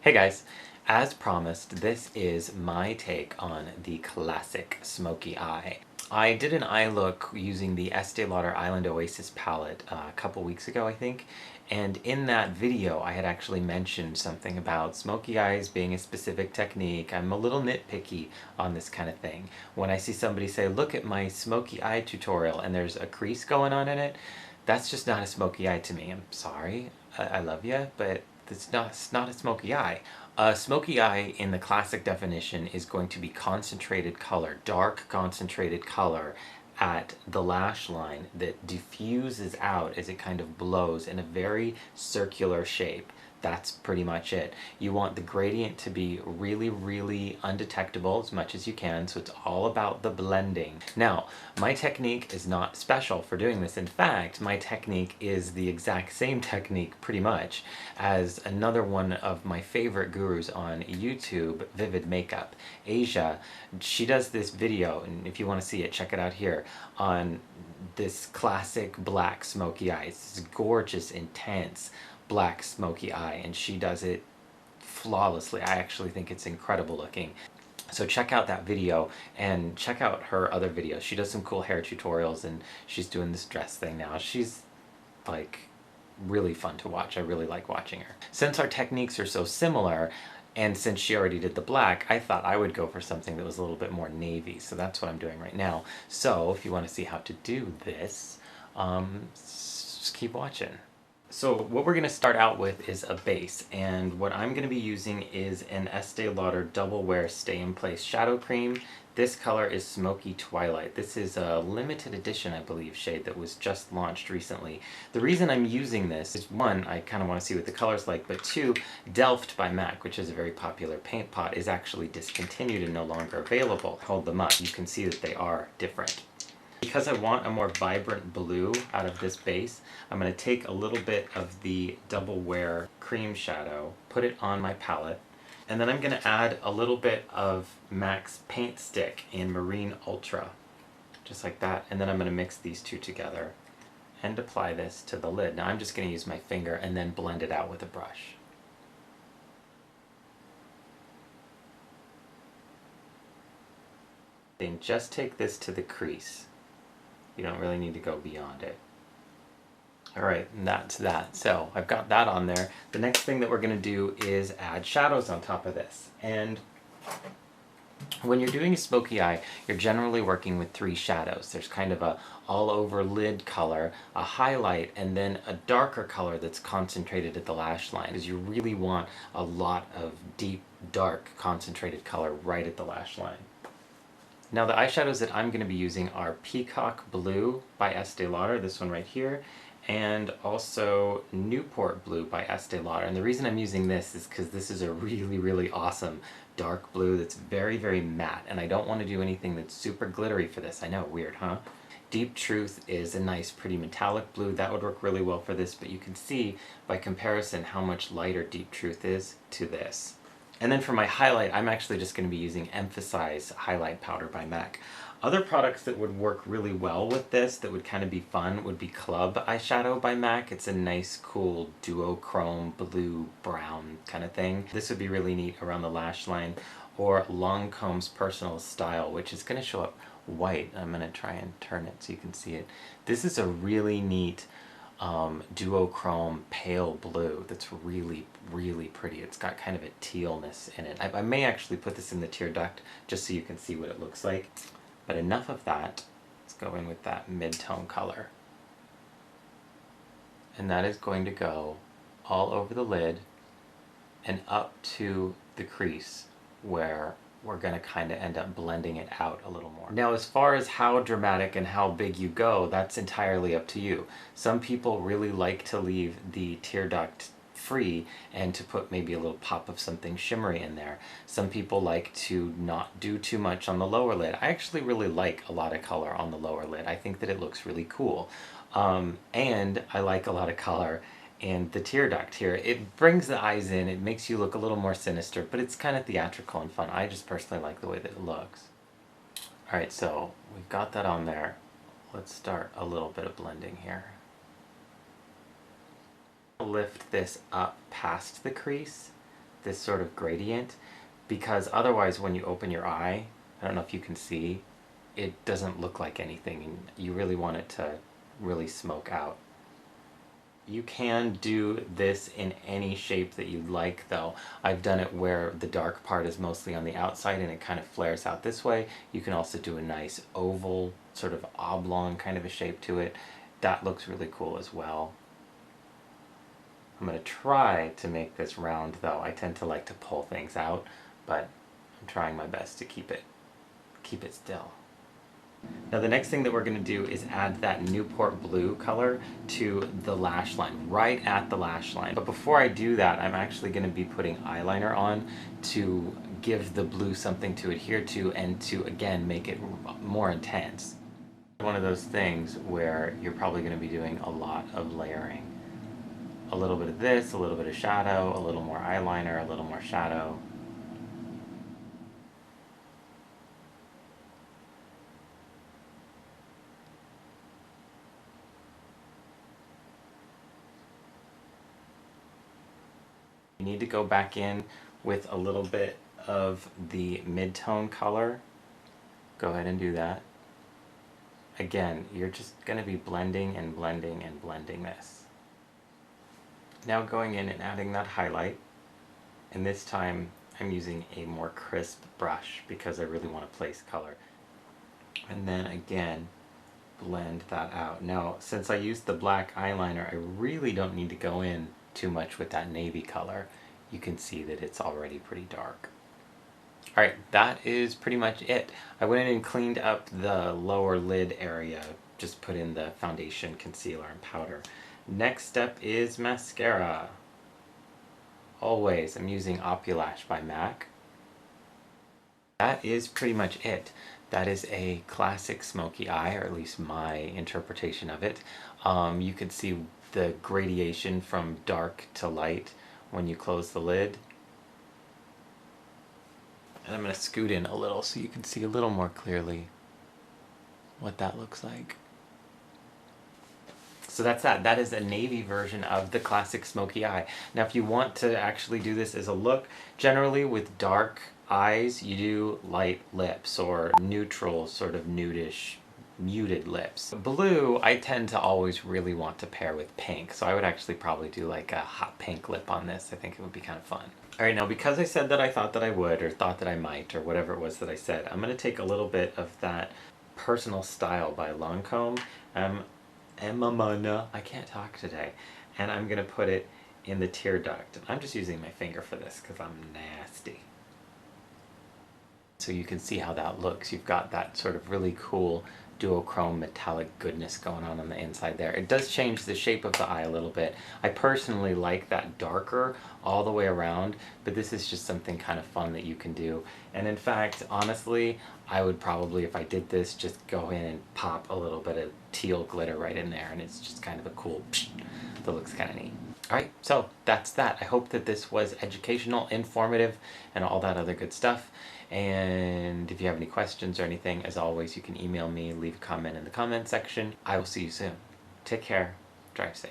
Hey guys, as promised, this is my take on the Classic Smokey Eye. I did an eye look using the Estée Lauder Island Oasis palette a couple weeks ago, I think, and in that video I had actually mentioned something about smoky eyes being a specific technique. I'm a little nitpicky on this kind of thing. When I see somebody say, look at my smoky eye tutorial and there's a crease going on in it, that's just not a smoky eye to me. I'm sorry, I love you, but it's not a smoky eye. A smoky eye in the classic definition is going to be concentrated color, dark concentrated color at the lash line that diffuses out as it kind of blows in a very circular shape. That's pretty much it. You want the gradient to be really, really undetectable as much as you can, so it's all about the blending. Now, my technique is not special for doing this. In fact, my technique is the exact same technique, pretty much, as another one of my favorite gurus on YouTube, Vivid Makeup. Asia, she does this video, and if you want to see it, check it out here, on this classic black smoky eye. It's gorgeous, intense black smoky eye, and she does it flawlessly. I actually think it's incredible looking. So check out that video and check out her other videos. She does some cool hair tutorials and she's doing this dress thing now. She's like really fun to watch. I really like watching her. Since our techniques are so similar, and since she already did the black, I thought I would go for something that was a little bit more navy. So that's what I'm doing right now. So if you want to see how to do this, just keep watching. So what we're going to start out with is a base, and what I'm going to be using is an Estée Lauder Double Wear Stay in Place Shadow Cream. This color is Smoky Twilight. This is a limited edition, I believe, shade that was just launched recently. The reason I'm using this is, one, I kind of want to see what the color's like, but two, Delft by MAC, which is a very popular paint pot, is actually discontinued and no longer available. Hold them up, you can see that they are different. Because I want a more vibrant blue out of this base, I'm going to take a little bit of the Double Wear Cream Shadow, put it on my palette, and then I'm going to add a little bit of MAC's Paint Stick in Marine Ultra, just like that, and then I'm going to mix these two together and apply this to the lid. Now I'm just going to use my finger and then blend it out with a brush. Then just take this to the crease. You don't really need to go beyond it. Alright, and that's that. So I've got that on there. The next thing that we're going to do is add shadows on top of this. And when you're doing a smoky eye, you're generally working with three shadows. There's kind of a all-over lid color, a highlight, and then a darker color that's concentrated at the lash line. Because you really want a lot of deep, dark, concentrated color right at the lash line. Now the eyeshadows that I'm going to be using are Peacock Blue by Estée Lauder, this one right here, and also Newport Blue by Estée Lauder. And the reason I'm using this is because this is a really, really awesome dark blue that's very, very matte, and I don't want to do anything that's super glittery for this. I know, weird, huh? Deep Truth is a nice, pretty metallic blue. That would work really well for this, but you can see by comparison how much lighter Deep Truth is to this. And then for my highlight, I'm actually just going to be using Emphasize Highlight Powder by MAC. Other products that would work really well with this, that would kind of be fun, would be Club Eyeshadow by MAC. It's a nice, cool duochrome blue brown kind of thing. This would be really neat around the lash line. Or Lancôme's Personal Style, which is going to show up white. I'm going to try and turn it so you can see it. This is a really neat duochrome pale blue that's really, really pretty. It's got kind of a tealness in it. I may actually put this in the tear duct just so you can see what it looks like. But enough of that. Let's go in with that mid-tone color. And that is going to go all over the lid and up to the crease where we're going to kind of end up blending it out a little more. Now, as far as how dramatic and how big you go, that's entirely up to you. Some people really like to leave the tear duct free and to put maybe a little pop of something shimmery in there. Some people like to not do too much on the lower lid. I actually really like a lot of color on the lower lid. I think that it looks really cool. And I like a lot of color in the tear duct here. It brings the eyes in, it makes you look a little more sinister, but it's kind of theatrical and fun. I just personally like the way that it looks. Alright, so we've got that on there. Let's start a little bit of blending here. Lift this up past the crease this sort of gradient, because otherwise when you open your eye, I don't know if you can see, it doesn't look like anything, and you really want it to really smoke out. You can do this in any shape that you'd like though. I've done it where the dark part is mostly on the outside and it kind of flares out this way. You can also do a nice oval, sort of oblong kind of a shape to it. That looks really cool as well. I'm going to try to make this round though. I tend to like to pull things out, but I'm trying my best to keep it still. Now the next thing that we're going to do is add that Newport blue color to the lash line, right at the lash line. But before I do that, I'm actually going to be putting eyeliner on to give the blue something to adhere to and to, again, make it more intense. One of those things where you're probably going to be doing a lot of layering. A little bit of this, a little bit of shadow, a little more eyeliner, a little more shadow. You need to go back in with a little bit of the mid-tone color. Go ahead and do that. Again, you're just going to be blending and blending and blending this. Now going in and adding that highlight, and this time I'm using a more crisp brush because I really want to place color. And then again, blend that out. Now, since I used the black eyeliner, I really don't need to go in too much with that navy color. You can see that it's already pretty dark. Alright, that is pretty much it. I went in and cleaned up the lower lid area, just put in the foundation, concealer, and powder. Next step is mascara. Always, I'm using Opulash by MAC. That is pretty much it. That is a classic smoky eye, or at least my interpretation of it. You can see the gradation from dark to light when you close the lid. And I'm going to scoot in a little so you can see a little more clearly what that looks like. So that's that. That is a navy version of the classic smoky eye. Now if you want to actually do this as a look, generally with dark eyes you do light lips or neutral, sort of nudish, muted lips. Blue, I tend to always really want to pair with pink, so I would actually probably do like a hot pink lip on this. I think it would be kind of fun. Alright, now because I said that I thought that I would, or thought that I might, or whatever it was that I said, I'm going to take a little bit of that Personal Style by Lancôme. I can't talk today. And I'm going to put it in the tear duct. I'm just using my finger for this because I'm nasty. So you can see how that looks. You've got that sort of really cool duochrome metallic goodness going on the inside there. It does change the shape of the eye a little bit. I personally like that darker all the way around, but this is just something kind of fun that you can do. And in fact, honestly, I would probably, if I did this, just go in and pop a little bit of teal glitter right in there, and it's just kind of a cool psh, that looks kind of neat. Alright, so that's that. I hope that this was educational, informative, and all that other good stuff. And if you have any questions or anything, as always, you can email me, leave a comment in the comment section. I will see you soon. Take care. Drive safe.